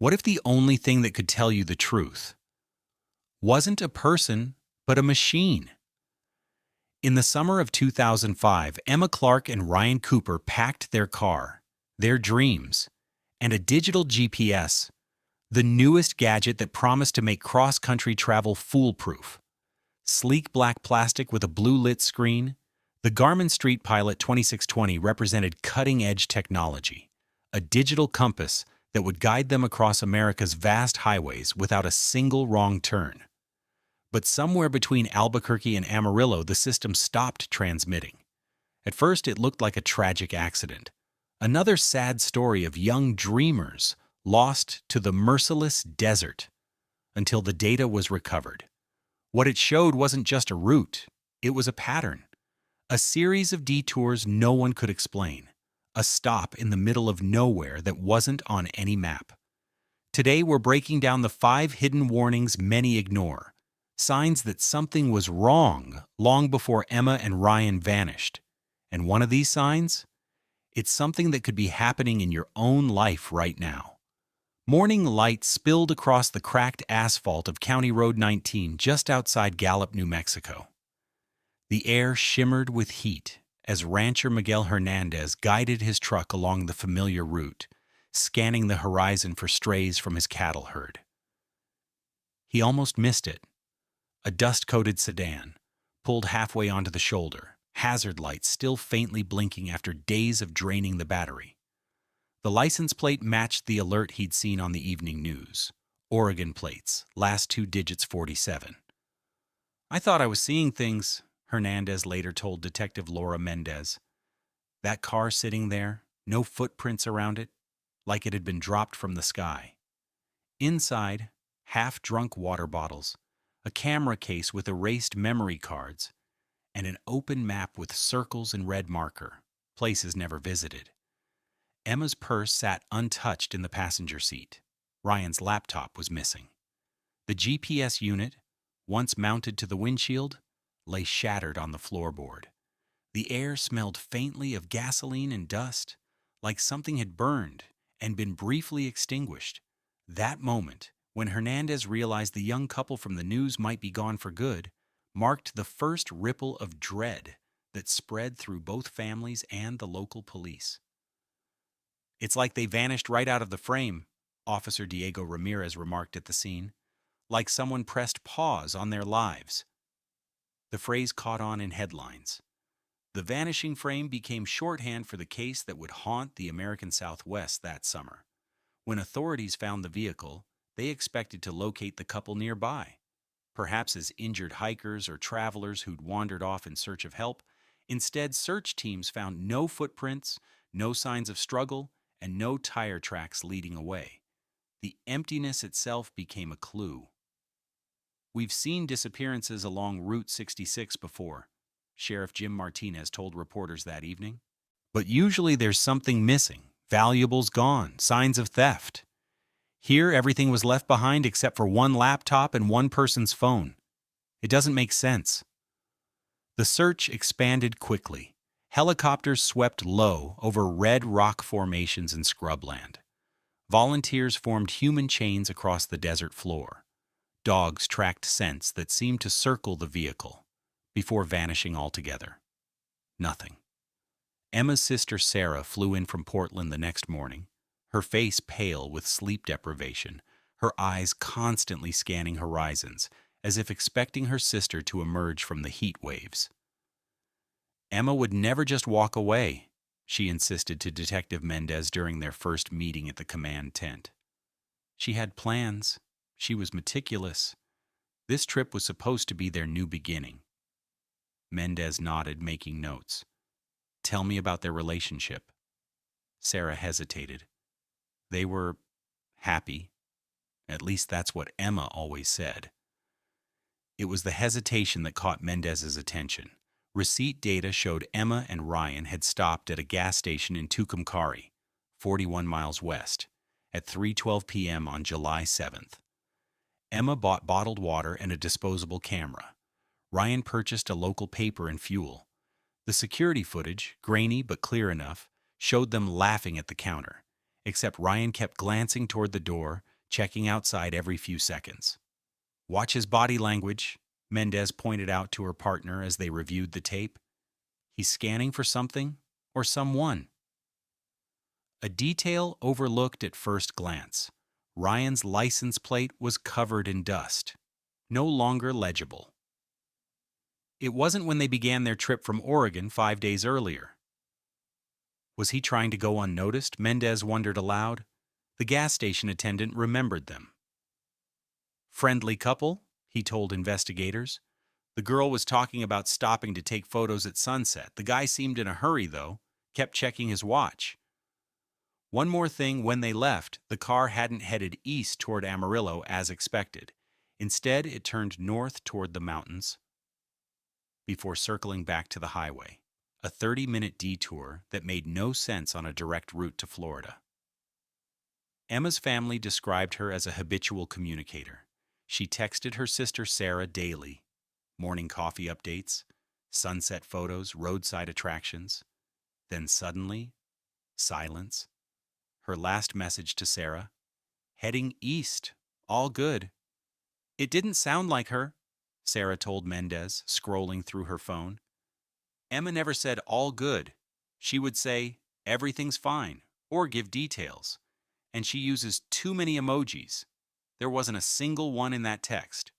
What if the only thing that could tell you the truth wasn't a person, but a machine? In the summer of 2005, Emma Clark and Ryan Cooper packed their car, their dreams, and a digital GPS, the newest gadget that promised to make cross-country travel foolproof. Sleek black plastic with a blue-lit screen, the Garmin Street Pilot 2620 represented cutting-edge technology, a digital compass that would guide them across America's vast highways without a single wrong turn. But somewhere between Albuquerque and Amarillo, the system stopped transmitting. At first, it looked like a tragic accident. Another sad story of young dreamers lost to the merciless desert until the data was recovered. What it showed wasn't just a route, it was a pattern. A series of detours no one could explain. A stop in the middle of nowhere that wasn't on any map. Today, we're breaking down the 5 hidden warnings many ignore. Signs that something was wrong long before Emma and Ryan vanished. And one of these signs? It's something that could be happening in your own life right now. Morning light spilled across the cracked asphalt of County Road 19 just outside Gallup, New Mexico. The air shimmered with heat as rancher Miguel Hernandez guided his truck along the familiar route, scanning the horizon for strays from his cattle herd. He almost missed it. A dust-coated sedan, pulled halfway onto the shoulder, hazard lights still faintly blinking after days of draining the battery. The license plate matched the alert he'd seen on the evening news. Oregon plates, last 2 digits 47. "I thought I was seeing things," Hernandez later told Detective Laura Mendez. That car sitting there, no footprints around it, like it had been dropped from the sky. Inside, half-drunk water bottles, a camera case with erased memory cards, and an open map with circles in red marker, places never visited. Emma's purse sat untouched in the passenger seat. Ryan's laptop was missing. The GPS unit, once mounted to the windshield, lay shattered on the floorboard. The air smelled faintly of gasoline and dust, like something had burned and been briefly extinguished. That moment, when Hernandez realized the young couple from the news might be gone for good, marked the first ripple of dread that spread through both families and the local police. "It's like they vanished right out of the frame," Officer Diego Ramirez remarked at the scene. "Like someone pressed pause on their lives." The phrase caught on in headlines. The vanishing frame became shorthand for the case that would haunt the American Southwest that summer. When authorities found the vehicle, they expected to locate the couple nearby, perhaps as injured hikers or travelers who'd wandered off in search of help. Instead, search teams found no footprints, no signs of struggle, and no tire tracks leading away. The emptiness itself became a clue. "We've seen disappearances along Route 66 before," Sheriff Jim Martinez told reporters that evening. "But usually there's something missing, valuables gone, signs of theft. Here, everything was left behind except for one laptop and one person's phone. It doesn't make sense." The search expanded quickly. Helicopters swept low over red rock formations and scrubland. Volunteers formed human chains across the desert floor. Dogs tracked scents that seemed to circle the vehicle before vanishing altogether. Nothing. Emma's sister Sarah flew in from Portland the next morning, her face pale with sleep deprivation, her eyes constantly scanning horizons, as if expecting her sister to emerge from the heat waves. Emma would never just walk away, she insisted to Detective Mendez during their first meeting at the command tent. She had plans. She was meticulous. This trip was supposed to be their new beginning. Mendez nodded, making notes. "Tell me about their relationship." Sarah hesitated. "They were happy. At least that's what Emma always said." It was the hesitation that caught Mendez's attention. Receipt data showed Emma and Ryan had stopped at a gas station in Tucumcari, 41 miles west, at 3:12 p.m. on July 7th. Emma bought bottled water and a disposable camera. Ryan purchased a local paper and fuel. The security footage, grainy but clear enough, showed them laughing at the counter, except Ryan kept glancing toward the door, checking outside every few seconds. Watch his body language, Mendez pointed out to her partner as they reviewed the tape. He's scanning for something or someone. A detail overlooked at first glance. Ryan's license plate was covered in dust, no longer legible. It wasn't when they began their trip from Oregon 5 days earlier. Was he trying to go unnoticed? Mendez wondered aloud. The gas station attendant remembered them. Friendly couple, he told investigators. The girl was talking about stopping to take photos at sunset. The guy seemed in a hurry, though, kept checking his watch. One more thing, when they left, the car hadn't headed east toward Amarillo as expected. Instead, it turned north toward the mountains before circling back to the highway, a 30-minute detour that made no sense on a direct route to Florida. Emma's family described her as a habitual communicator. She texted her sister Sarah daily, morning coffee updates, sunset photos, roadside attractions. Then suddenly, silence. Her last message to Sarah, heading east, all good. It didn't sound like her, Sarah told Mendez, scrolling through her phone. Emma never said all good. She would say, everything's fine, or give details. And she uses too many emojis. There wasn't a single one in that text.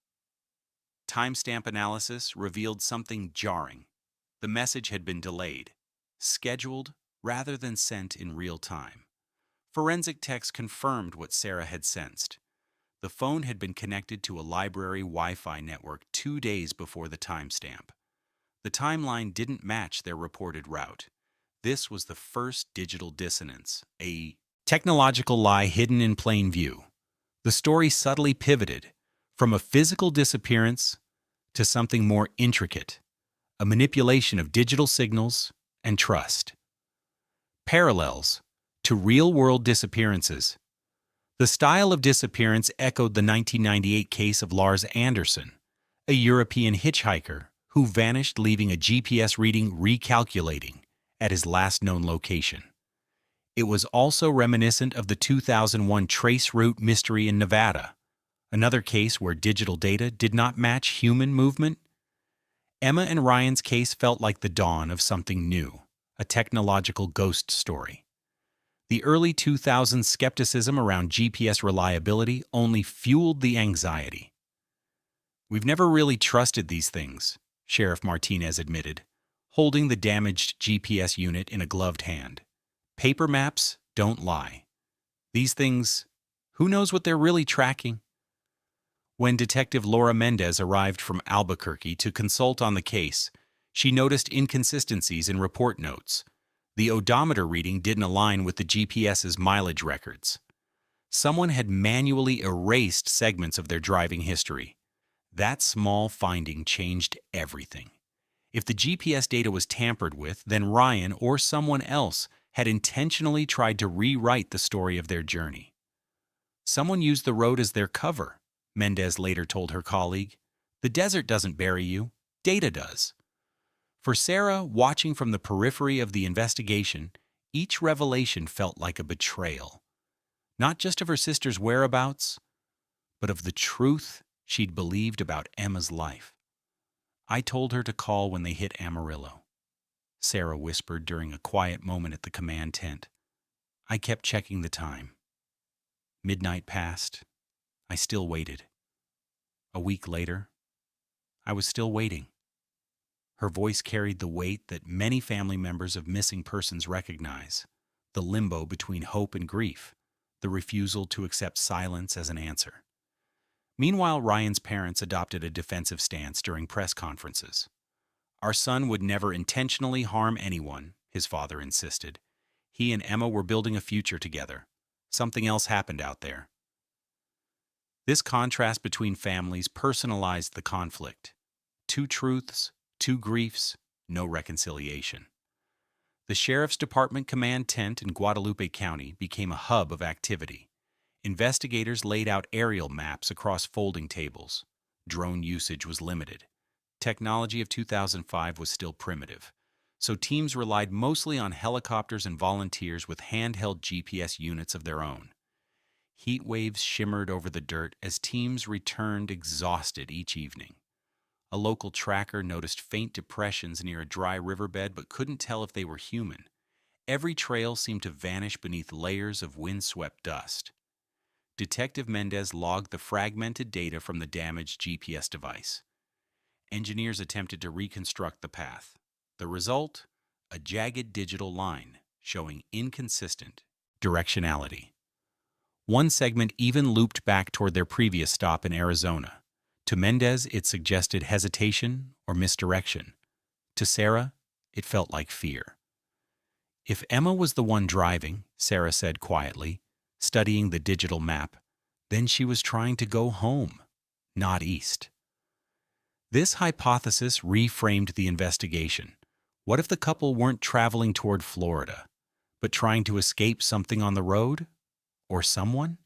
Timestamp analysis revealed something jarring. The message had been delayed, scheduled rather than sent in real time. Forensic techs confirmed what Sarah had sensed. The phone had been connected to a library Wi-Fi network 2 days before the timestamp. The timeline didn't match their reported route. This was the first digital dissonance, a technological lie hidden in plain view. The story subtly pivoted from a physical disappearance to something more intricate, a manipulation of digital signals and trust. Parallels to real-world disappearances. The style of disappearance echoed the 1998 case of Lars Anderson, a European hitchhiker who vanished leaving a GPS reading recalculating at his last known location. It was also reminiscent of the 2001 trace route mystery in Nevada, another case where digital data did not match human movement. Emma and Ryan's case felt like the dawn of something new, a technological ghost story. The early 2000s skepticism around GPS reliability only fueled the anxiety. We've never really trusted these things, Sheriff Martinez admitted, holding the damaged GPS unit in a gloved hand. Paper maps don't lie. These things, who knows what they're really tracking? When Detective Laura Mendez arrived from Albuquerque to consult on the case, she noticed inconsistencies in report notes. The odometer reading didn't align with the GPS's mileage records. Someone had manually erased segments of their driving history. That small finding changed everything. If the GPS data was tampered with, then Ryan or someone else had intentionally tried to rewrite the story of their journey. Someone used the road as their cover, Mendez later told her colleague. The desert doesn't bury you, data does. For Sarah, watching from the periphery of the investigation, each revelation felt like a betrayal. Not just of her sister's whereabouts, but of the truth she'd believed about Emma's life. I told her to call when they hit Amarillo, Sarah whispered during a quiet moment at the command tent. I kept checking the time. Midnight passed. I still waited. A week later, I was still waiting. Her voice carried the weight that many family members of missing persons recognize, the limbo between hope and grief, the refusal to accept silence as an answer. Meanwhile, Ryan's parents adopted a defensive stance during press conferences. Our son would never intentionally harm anyone, his father insisted. He and Emma were building a future together. Something else happened out there. This contrast between families personalized the conflict. Two truths, two griefs, no reconciliation. The Sheriff's Department command tent in Guadalupe County became a hub of activity. Investigators laid out aerial maps across folding tables. Drone usage was limited. Technology of 2005 was still primitive, so teams relied mostly on helicopters and volunteers with handheld GPS units of their own. Heat waves shimmered over the dirt as teams returned exhausted each evening. A local tracker noticed faint depressions near a dry riverbed but couldn't tell if they were human. Every trail seemed to vanish beneath layers of windswept dust. Detective Mendez logged the fragmented data from the damaged GPS device. Engineers attempted to reconstruct the path. The result? A jagged digital line showing inconsistent directionality. One segment even looped back toward their previous stop in Arizona. To Mendez, it suggested hesitation or misdirection. To Sarah, it felt like fear. If Emma was the one driving, Sarah said quietly, studying the digital map, then she was trying to go home, not east. This hypothesis reframed the investigation. What if the couple weren't traveling toward Florida, but trying to escape something on the road? Or someone?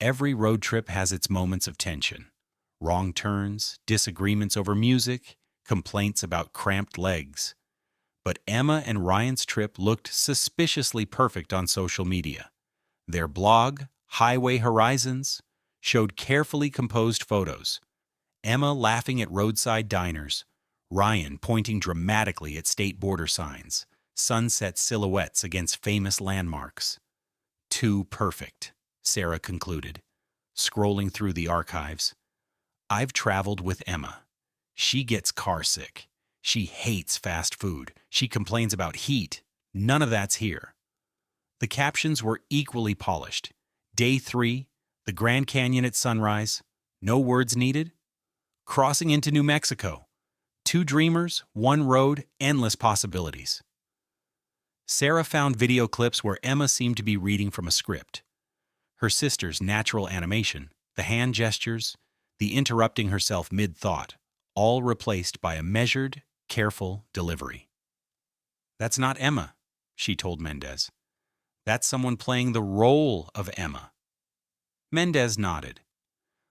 Every road trip has its moments of tension. Wrong turns, disagreements over music, complaints about cramped legs. But Emma and Ryan's trip looked suspiciously perfect on social media. Their blog, Highway Horizons, showed carefully composed photos. Emma laughing at roadside diners, Ryan pointing dramatically at state border signs, sunset silhouettes against famous landmarks. Too perfect, Sarah concluded, scrolling through the archives. I've traveled with Emma. She gets carsick. She hates fast food. She complains about heat. None of that's here. The captions were equally polished. Day 3, the Grand Canyon at sunrise. No words needed. Crossing into New Mexico. 2 dreamers, 1 road, endless possibilities. Sarah found video clips where Emma seemed to be reading from a script. Her sister's natural animation, the hand gestures, the interrupting herself mid-thought, all replaced by a measured, careful delivery. That's not Emma, she told Mendez. That's someone playing the role of Emma. Mendez nodded.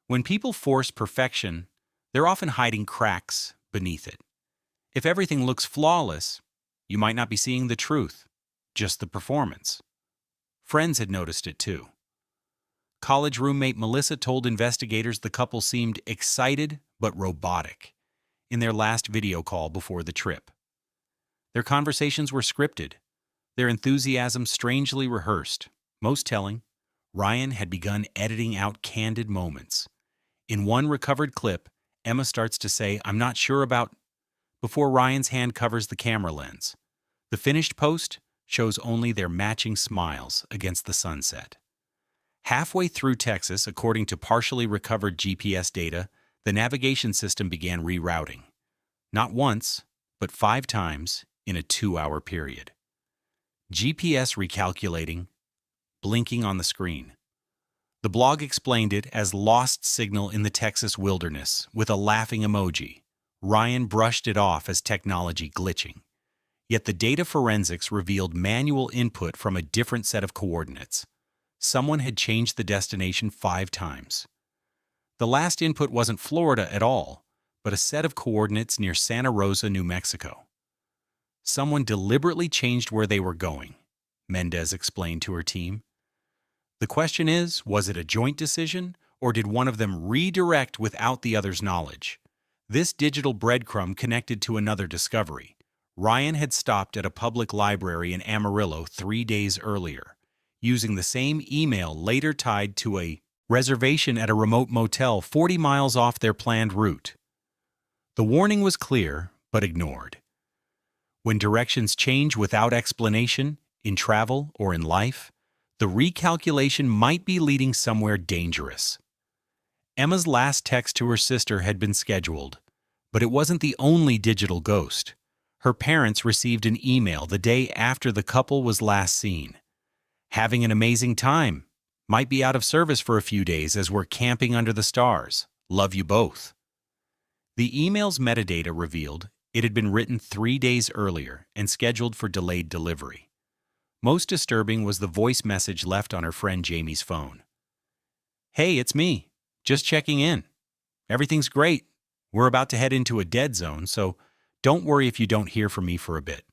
When people force perfection, they're often hiding cracks beneath it. If everything looks flawless, you might not be seeing the truth, just the performance. Friends had noticed it too. College roommate Melissa told investigators the couple seemed excited but robotic in their last video call before the trip. Their conversations were scripted, their enthusiasm strangely rehearsed. Most telling, Ryan had begun editing out candid moments. In one recovered clip, Emma starts to say, "I'm not sure about," before Ryan's hand covers the camera lens. The finished post shows only their matching smiles against the sunset. Halfway through Texas, according to partially recovered GPS data, the navigation system began rerouting. Not once, but 5 times in a 2-hour period. GPS recalculating, blinking on the screen. The blog explained it as lost signal in the Texas wilderness with a laughing emoji. Ryan brushed it off as technology glitching. Yet the data forensics revealed manual input from a different set of coordinates. Someone had changed the destination 5 times. The last input wasn't Florida at all, but a set of coordinates near Santa Rosa, New Mexico. Someone deliberately changed where they were going, Mendez explained to her team. The question is, was it a joint decision, or did one of them redirect without the other's knowledge? This digital breadcrumb connected to another discovery. Ryan had stopped at a public library in Amarillo 3 days earlier, using the same email later tied to a reservation at a remote motel 40 miles off their planned route. The warning was clear, but ignored. When directions change without explanation, in travel or in life, the recalculation might be leading somewhere dangerous. Emma's last text to her sister had been scheduled, but it wasn't the only digital ghost. Her parents received an email the day after the couple was last seen. Having an amazing time. Might be out of service for a few days as we're camping under the stars. Love you both. The email's metadata revealed it had been written 3 days earlier and scheduled for delayed delivery. Most disturbing was the voice message left on her friend Jamie's phone. "Hey, it's me. Just checking in. Everything's great. We're about to head into a dead zone, so don't worry if you don't hear from me for a bit.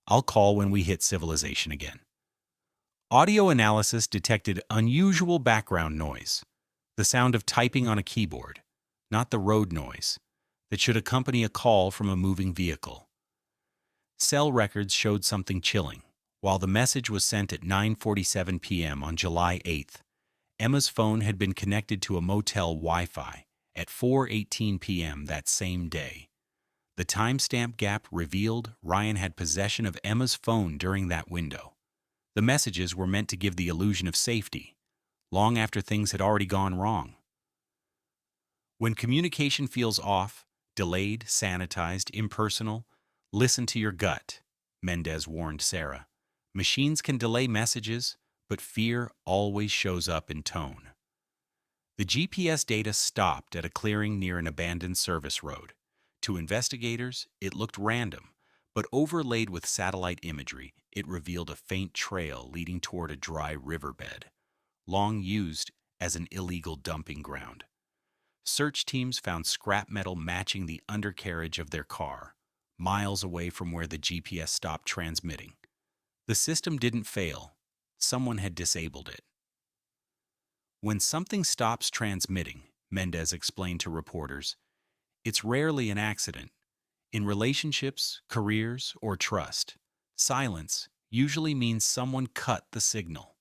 I'll call when we hit civilization again." Audio analysis detected unusual background noise, the sound of typing on a keyboard, not the road noise, that should accompany a call from a moving vehicle. Cell records showed something chilling. While the message was sent at 9:47 p.m. on July 8th, Emma's phone had been connected to a motel Wi-Fi at 4:18 p.m. that same day. The timestamp gap revealed Ryan had possession of Emma's phone during that window. The messages were meant to give the illusion of safety, long after things had already gone wrong. When communication feels off, delayed, sanitized, impersonal, listen to your gut, Mendez warned Sarah. Machines can delay messages, but fear always shows up in tone. The GPS data stopped at a clearing near an abandoned service road. To investigators, it looked random, but overlaid with satellite imagery, it revealed a faint trail leading toward a dry riverbed, long used as an illegal dumping ground. Search teams found scrap metal matching the undercarriage of their car, miles away from where the GPS stopped transmitting. The system didn't fail. Someone had disabled it. When something stops transmitting, Mendez explained to reporters, it's rarely an accident. In relationships, careers, or trust, silence usually means someone cut the signal.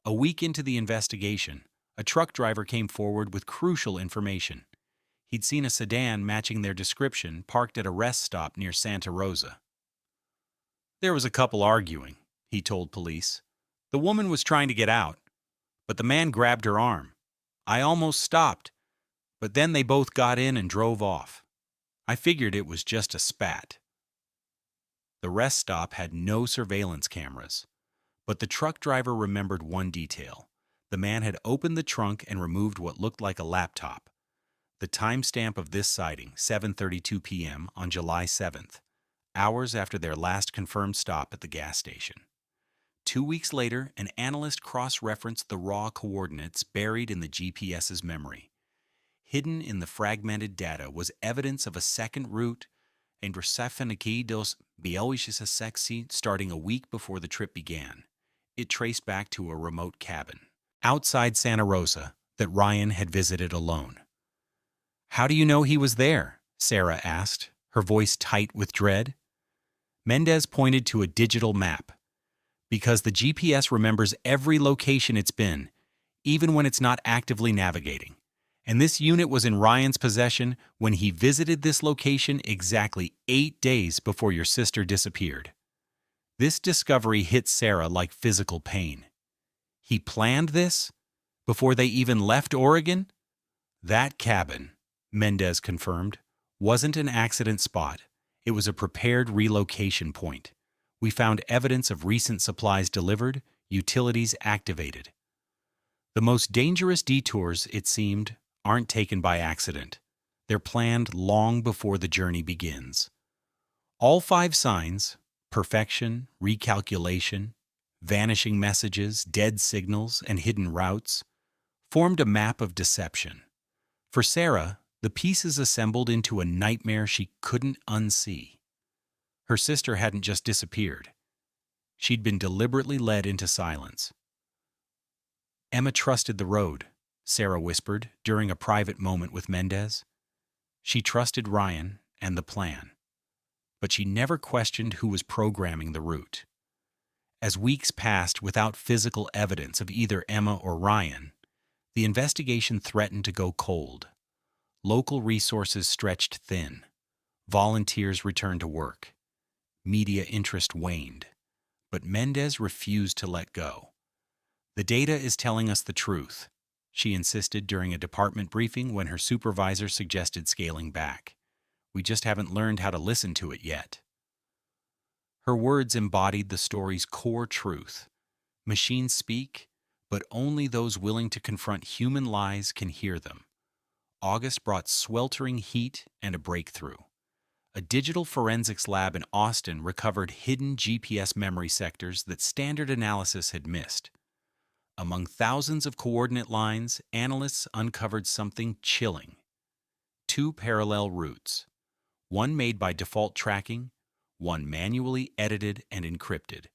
A week into the investigation, a truck driver came forward with crucial information. He'd seen a sedan matching their description parked at a rest stop near Santa Rosa. There was a couple arguing, he told police. The woman was trying to get out, but the man grabbed her arm. I almost stopped, but then they both got in and drove off. I figured it was just a spat. The rest stop had no surveillance cameras, but the truck driver remembered one detail. The man had opened the trunk and removed what looked like a laptop. The timestamp of this sighting, 7:32 p.m. on July 7th, hours after their last confirmed stop at the gas station. 2 weeks later, an analyst cross-referenced the raw coordinates buried in the GPS's memory. Hidden in the fragmented data was evidence of a second route and Persephoniki dos Bielwisches Sexy starting a week before the trip began. It traced back to a remote cabin outside Santa Rosa that Ryan had visited alone. How do you know he was there? Sarah asked, her voice tight with dread. Mendez pointed to a digital map. Because the GPS remembers every location it's been, even when it's not actively navigating. And this unit was in Ryan's possession when he visited this location exactly 8 days before your sister disappeared. This discovery hit Sarah like physical pain. He planned this? Before they even left Oregon? That cabin, Mendez confirmed, wasn't an accident spot. It was a prepared relocation point. We found evidence of recent supplies delivered, utilities activated. The most dangerous detours, it seemed, aren't taken by accident. They're planned long before the journey begins. All 5 signs, perfection, recalculation, vanishing messages, dead signals, and hidden routes, formed a map of deception. For Sarah, the pieces assembled into a nightmare she couldn't unsee. Her sister hadn't just disappeared. She'd been deliberately led into silence. Emma trusted the road, Sarah whispered during a private moment with Mendez. She trusted Ryan and the plan, but she never questioned who was programming the route. As weeks passed without physical evidence of either Emma or Ryan, the investigation threatened to go cold. Local resources stretched thin. Volunteers returned to work. Media interest waned, but Mendez refused to let go. The data is telling us the truth, she insisted during a department briefing when her supervisor suggested scaling back. We just haven't learned how to listen to it yet. Her words embodied the story's core truth. Machines speak, but only those willing to confront human lies can hear them. August brought sweltering heat and a breakthrough. A digital forensics lab in Austin recovered hidden GPS memory sectors that standard analysis had missed. Among thousands of coordinate lines, analysts uncovered something chilling. 2 parallel routes, one made by default tracking, one manually edited and encrypted.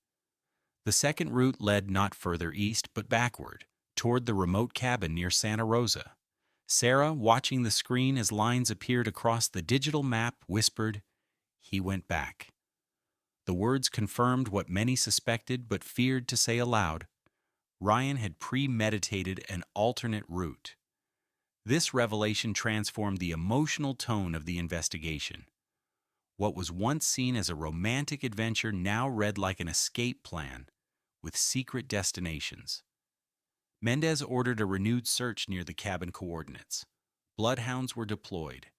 The second route led not further east, but backward, toward the remote cabin near Santa Rosa. Sarah, watching the screen as lines appeared across the digital map, whispered, "He went back." The words confirmed what many suspected but feared to say aloud. Ryan had premeditated an alternate route. This revelation transformed the emotional tone of the investigation. What was once seen as a romantic adventure now read like an escape plan, with secret destinations. Mendez ordered a renewed search near the cabin coordinates. Bloodhounds were deployed.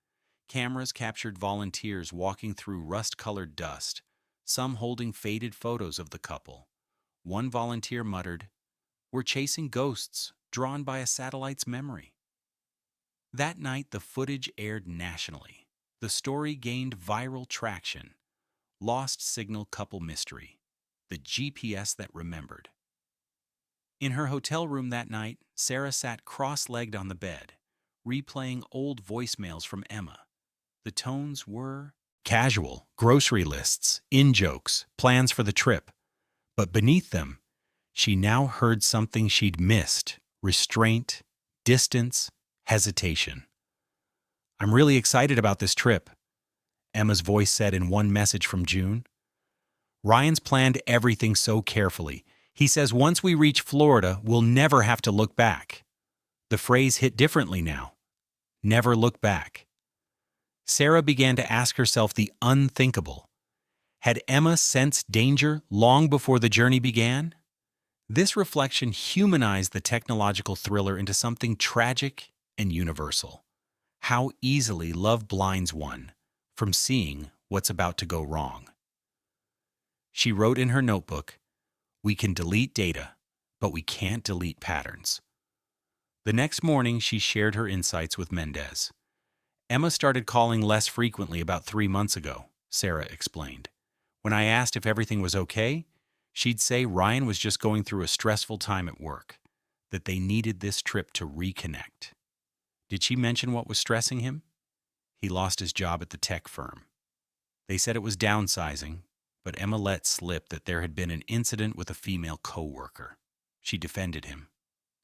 Cameras captured volunteers walking through rust-colored dust, some holding faded photos of the couple. One volunteer muttered, "We're chasing ghosts drawn by a satellite's memory." That night, the footage aired nationally. The story gained viral traction. Lost signal couple mystery. The GPS that remembered. In her hotel room that night, Sarah sat cross-legged on the bed, replaying old voicemails from Emma. The tones were casual, grocery lists, in-jokes, plans for the trip. But beneath them, she now heard something she'd missed: restraint, distance, hesitation. "I'm really excited about this trip," Emma's voice said in one message from June. "Ryan's planned everything so carefully. He says once we reach Florida, we'll never have to look back." The phrase hit differently now. Never look back. Sarah began to ask herself the unthinkable. Had Emma sensed danger long before the journey began? This reflection humanized the technological thriller into something tragic and universal. How easily love blinds one from seeing what's about to go wrong. She wrote in her notebook, "We can delete data, but we can't delete patterns." The next morning, she shared her insights with Mendez. "Emma started calling less frequently about 3 months ago," Sarah explained. "When I asked if everything was okay, she'd say Ryan was just going through a stressful time at work, that they needed this trip to reconnect." Did she mention what was stressing him? He lost his job at the tech firm. They said it was downsizing, but Emma let slip that there had been an incident with a female co-worker. She defended him,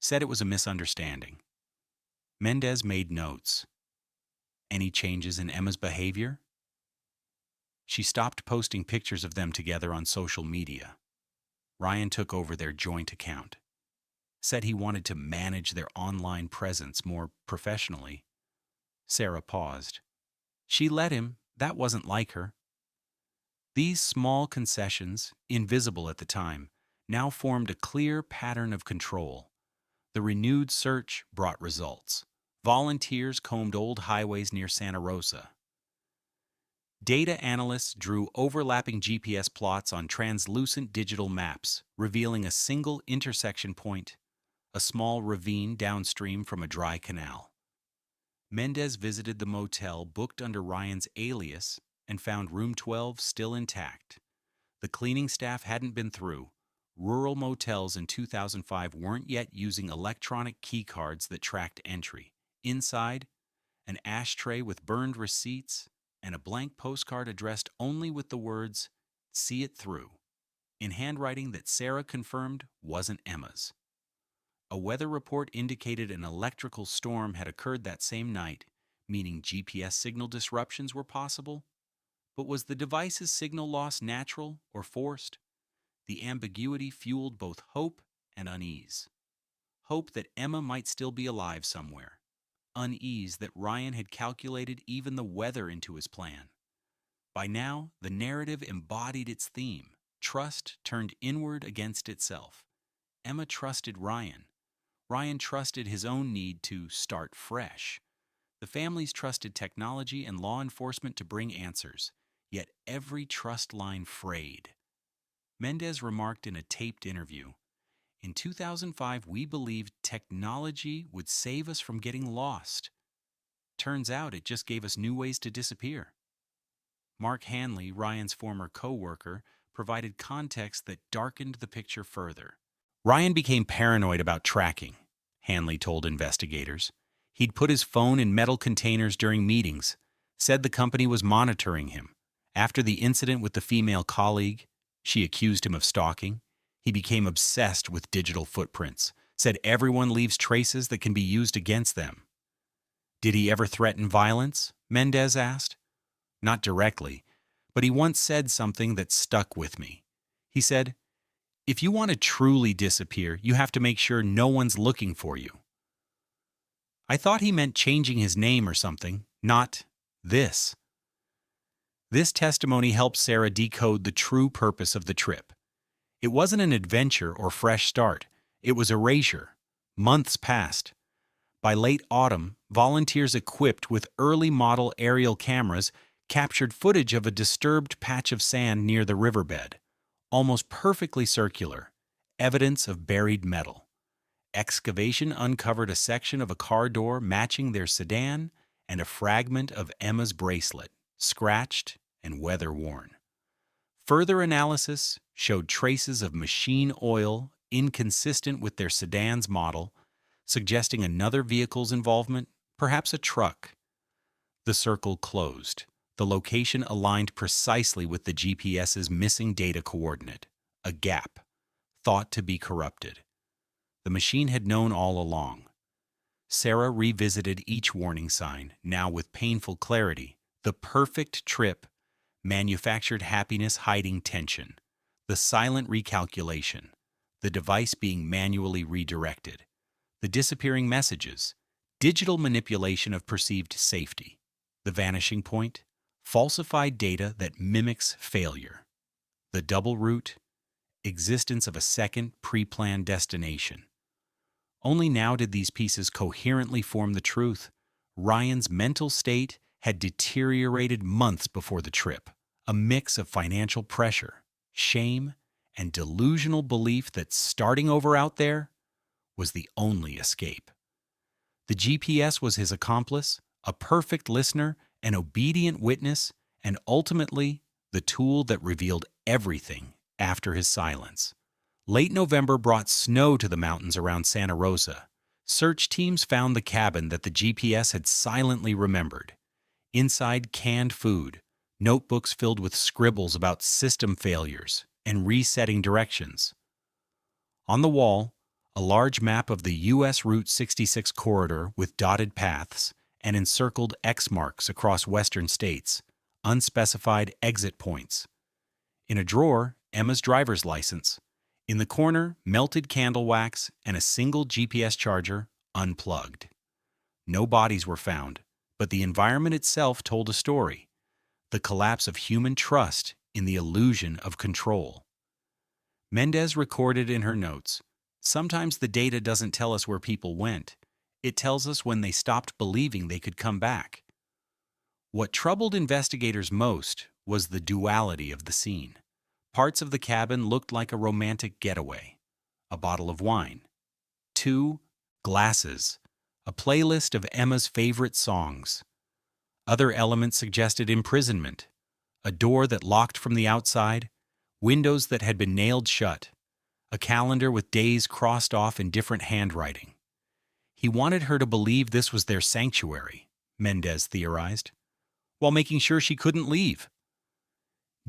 said it was a misunderstanding. Mendez made notes. Any changes in Emma's behavior? She stopped posting pictures of them together on social media. Ryan took over their joint account. Said he wanted to manage their online presence more professionally. Sarah paused. She let him. That wasn't like her. These small concessions, invisible at the time, now formed a clear pattern of control. The renewed search brought results. Volunteers combed old highways near Santa Rosa. Data analysts drew overlapping GPS plots on translucent digital maps, revealing a single intersection point, a small ravine downstream from a dry canal. Mendez visited the motel booked under Ryan's alias and found room 12 still intact. The cleaning staff hadn't been through. Rural motels in 2005 weren't yet using electronic key cards that tracked entry. Inside, an ashtray with burned receipts and a blank postcard addressed only with the words, "See it through," in handwriting that Sarah confirmed wasn't Emma's. A weather report indicated an electrical storm had occurred that same night, meaning GPS signal disruptions were possible. But was the device's signal loss natural or forced? The ambiguity fueled both hope and unease. Hope that Emma might still be alive somewhere. Unease that Ryan had calculated even the weather into his plan. By now, the narrative embodied its theme: trust turned inward against itself. Emma trusted Ryan. Ryan trusted his own need to start fresh. The families trusted technology and law enforcement to bring answers, yet every trust line frayed. Mendez remarked in a taped interview, "In 2005, we believed technology would save us from getting lost. Turns out it just gave us new ways to disappear." Mark Hanley, Ryan's former co-worker, provided context that darkened the picture further. Ryan became paranoid about tracking, Hanley told investigators. He'd put his phone in metal containers during meetings, said the company was monitoring him. After the incident with the female colleague, she accused him of stalking. He became obsessed with digital footprints, said everyone leaves traces that can be used against them. Did he ever threaten violence? Mendez asked. Not directly, but he once said something that stuck with me. He said, "If you want to truly disappear, you have to make sure no one's looking for you." I thought he meant changing his name or something, not this. This testimony helped Sarah decode the true purpose of the trip. It wasn't an adventure or fresh start. It was erasure. Months passed. By late autumn, volunteers equipped with early model aerial cameras captured footage of a disturbed patch of sand near the riverbed, almost perfectly circular, evidence of buried metal. Excavation uncovered a section of a car door matching their sedan and a fragment of Emma's bracelet, scratched and weather-worn. Further analysis showed traces of machine oil inconsistent with their sedan's model, suggesting another vehicle's involvement, perhaps a truck. The circle closed. The location aligned precisely with the GPS's missing data coordinate, a gap, thought to be corrupted. The machine had known all along. Sarah revisited each warning sign, now with painful clarity. The perfect trip, manufactured happiness hiding tension, the silent recalculation, the device being manually redirected, the disappearing messages, digital manipulation of perceived safety, the vanishing point, falsified data that mimics failure, the double route, existence of a second pre-planned destination. Only now did these pieces coherently form the truth. Ryan's mental state had deteriorated months before the trip, a mix of financial pressure, shame, and delusional belief that starting over out there was the only escape. The GPS was his accomplice, a perfect listener, an obedient witness, and ultimately the tool that revealed everything after his silence. Late November brought snow to the mountains around Santa Rosa. Search teams found the cabin that the GPS had silently remembered. Inside, canned food, notebooks filled with scribbles about system failures and resetting directions. On the wall, a large map of the U.S. Route 66 corridor with dotted paths and encircled X marks across western states, unspecified exit points. In a drawer, Emma's driver's license. In the corner, melted candle wax and a single GPS charger, unplugged. No bodies were found, but the environment itself told a story. The collapse of human trust in the illusion of control. Mendez recorded in her notes, "Sometimes the data doesn't tell us where people went. It tells us when they stopped believing they could come back." What troubled investigators most was the duality of the scene. Parts of the cabin looked like a romantic getaway. A bottle of wine. 2 glasses. A playlist of Emma's favorite songs. Other elements suggested imprisonment. A door that locked from the outside. Windows that had been nailed shut. A calendar with days crossed off in different handwriting. He wanted her to believe this was their sanctuary, Mendez theorized, while making sure she couldn't leave.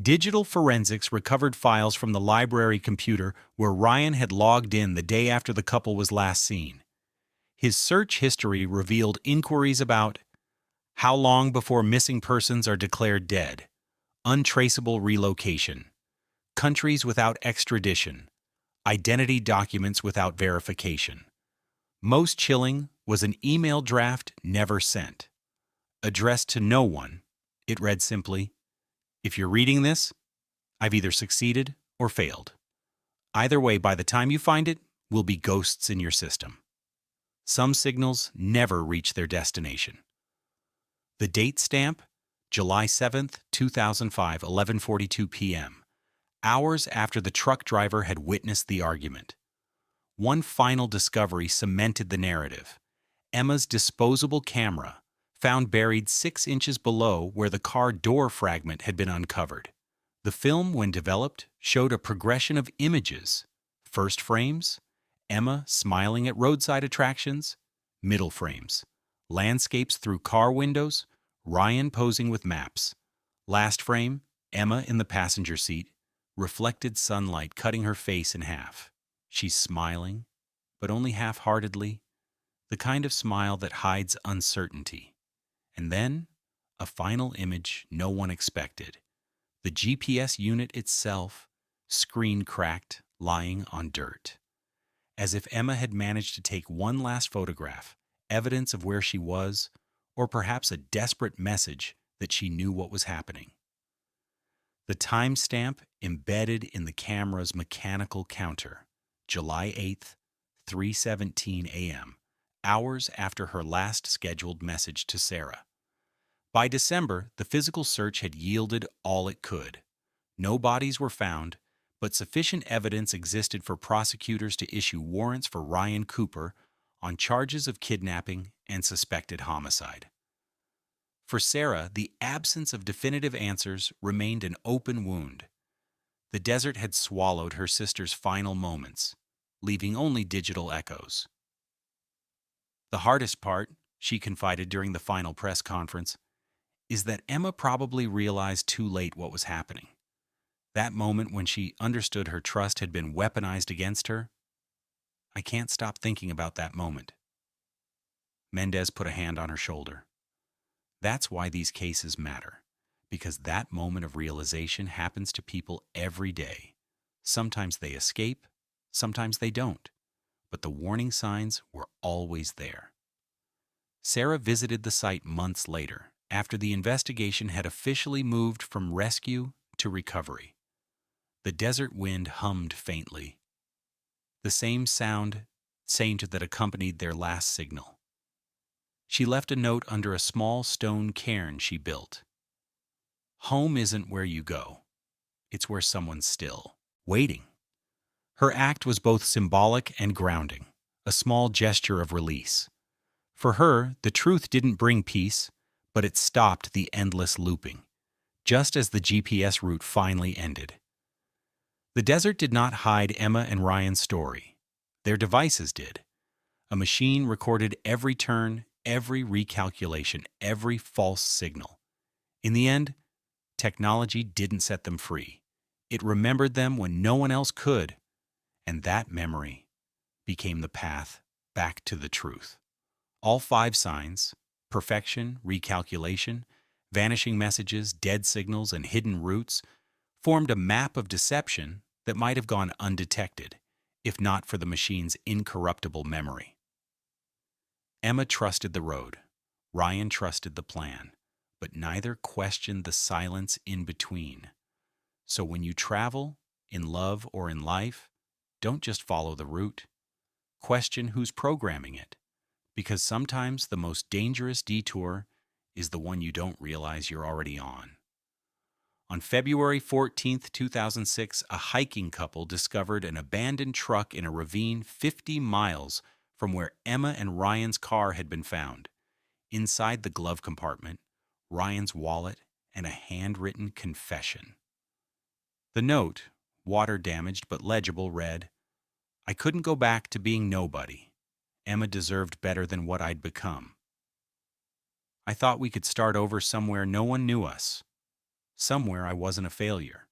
Digital forensics recovered files from the library computer where Ryan had logged in the day after the couple was last seen. His search history revealed inquiries about how long before missing persons are declared dead, untraceable relocation, countries without extradition, identity documents without verification. Most chilling was an email draft never sent. Addressed to no one, it read simply, "If you're reading this, I've either succeeded or failed. Either way, by the time you find it, we'll be ghosts in your system." Some signals never reach their destination. The date stamp, July 7th, 2005, 11:42 p.m., hours after the truck driver had witnessed the argument. One final discovery cemented the narrative. Emma's disposable camera, found buried 6 inches below where the car door fragment had been uncovered. The film, when developed, showed a progression of images. First frames, Emma smiling at roadside attractions. Middle frames, landscapes through car windows, Ryan posing with maps. Last frame, Emma in the passenger seat, reflected sunlight cutting her face in half. She's smiling, but only half-heartedly, the kind of smile that hides uncertainty. And then, a final image no one expected. The GPS unit itself, screen cracked, lying on dirt. As if Emma had managed to take one last photograph, evidence of where she was, or perhaps a desperate message that she knew what was happening. The timestamp embedded in the camera's mechanical counter, July 8th, 3:17 a.m., hours after her last scheduled message to Sarah. By December, the physical search had yielded all it could. No bodies were found, but sufficient evidence existed for prosecutors to issue warrants for Ryan Cooper on charges of kidnapping and suspected homicide. For Sarah, the absence of definitive answers remained an open wound. The desert had swallowed her sister's final moments, leaving only digital echoes. The hardest part, she confided during the final press conference, is that Emma probably realized too late what was happening. That moment when she understood her trust had been weaponized against her. I can't stop thinking about that moment. Mendez put a hand on her shoulder. That's why these cases matter, because that moment of realization happens to people every day. Sometimes they escape, sometimes they don't, but the warning signs were always there. Sarah visited the site months later, after the investigation had officially moved from rescue to recovery. The desert wind hummed faintly, the same sound that accompanied their last signal. She left a note under a small stone cairn she built. Home isn't where you go. It's where someone's still, waiting. Her act was both symbolic and grounding, a small gesture of release. For her, the truth didn't bring peace, but it stopped the endless looping, just as the GPS route finally ended. The desert did not hide Emma and Ryan's story. Their devices did. A machine recorded every turn, every recalculation, every false signal. In the end, technology didn't set them free. It remembered them when no one else could, and that memory became the path back to the truth. All 5 signs, perfection, recalculation, vanishing messages, dead signals, and hidden routes, formed a map of deception that might have gone undetected, if not for the machine's incorruptible memory. Emma trusted the road. Ryan trusted the plan, but neither questioned the silence in between. So when you travel, in love or in life, don't just follow the route. Question who's programming it, because sometimes the most dangerous detour is the one you don't realize you're already on. On February 14th, 2006, a hiking couple discovered an abandoned truck in a ravine 50 miles from where Emma and Ryan's car had been found. Inside the glove compartment, Ryan's wallet and a handwritten confession. The note, water-damaged but legible, read, "I couldn't go back to being nobody. Emma deserved better than what I'd become. I thought we could start over somewhere no one knew us. Somewhere I wasn't a failure."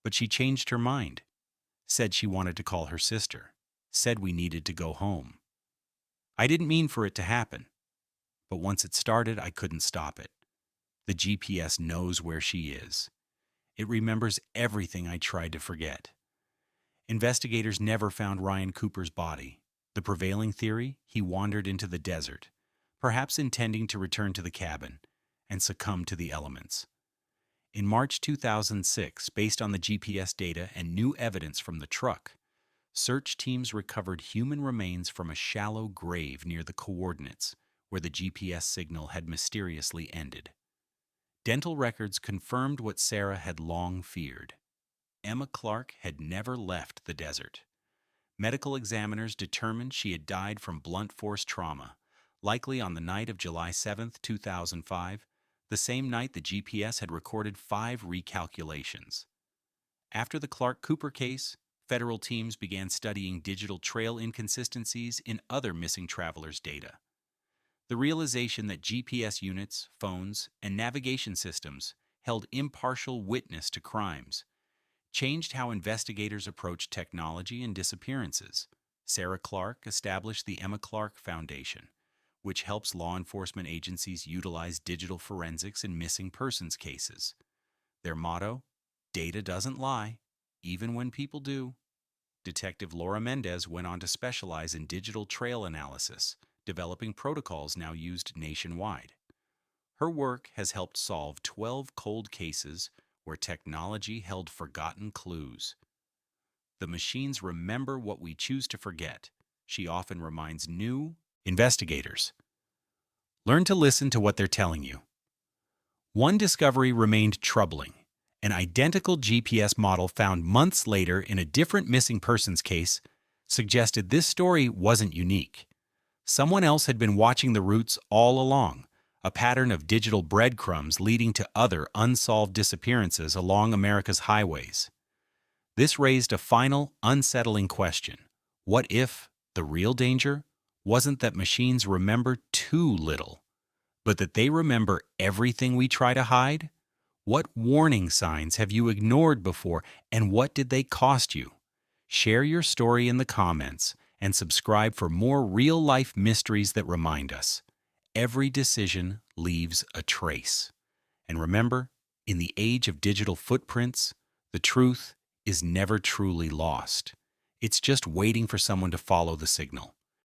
But she changed her mind, said she wanted to call her sister, said we needed to go home. I didn't mean for it to happen, but once it started, I couldn't stop it. The GPS knows where she is. It remembers everything I tried to forget. Investigators never found Ryan Cooper's body. The prevailing theory, he wandered into the desert, perhaps intending to return to the cabin and succumb to the elements. In March 2006, based on the GPS data and new evidence from the truck, search teams recovered human remains from a shallow grave near the coordinates where the GPS signal had mysteriously ended. Dental records confirmed what Sarah had long feared. Emma Clark had never left the desert. Medical examiners determined she had died from blunt force trauma, likely on the night of July 7, 2005, the same night the GPS had recorded 5 recalculations. After the Clark-Cooper case, federal teams began studying digital trail inconsistencies in other missing travelers' data. The realization that GPS units, phones, and navigation systems held impartial witness to crimes changed how investigators approach technology and disappearances. Sarah Clark established the Emma Clark Foundation, which helps law enforcement agencies utilize digital forensics in missing persons cases. Their motto: data doesn't lie, even when people do. Detective Laura Mendez went on to specialize in digital trail analysis, developing protocols now used nationwide. Her work has helped solve 12 cold cases where technology held forgotten clues. The machines remember what we choose to forget. She often reminds new investigators. Learn to listen to what they're telling you. One discovery remained troubling. An identical GPS model found months later in a different missing persons case suggested this story wasn't unique. Someone else had been watching the routes all along, a pattern of digital breadcrumbs leading to other unsolved disappearances along America's highways. This raised a final, unsettling question. What if the real danger wasn't that machines remember too little, but that they remember everything we try to hide? What warning signs have you ignored before, and what did they cost you? Share your story in the comments and subscribe for more real-life mysteries that remind us every decision leaves a trace. And remember, in the age of digital footprints, the truth is never truly lost. It's just waiting for someone to follow the signal.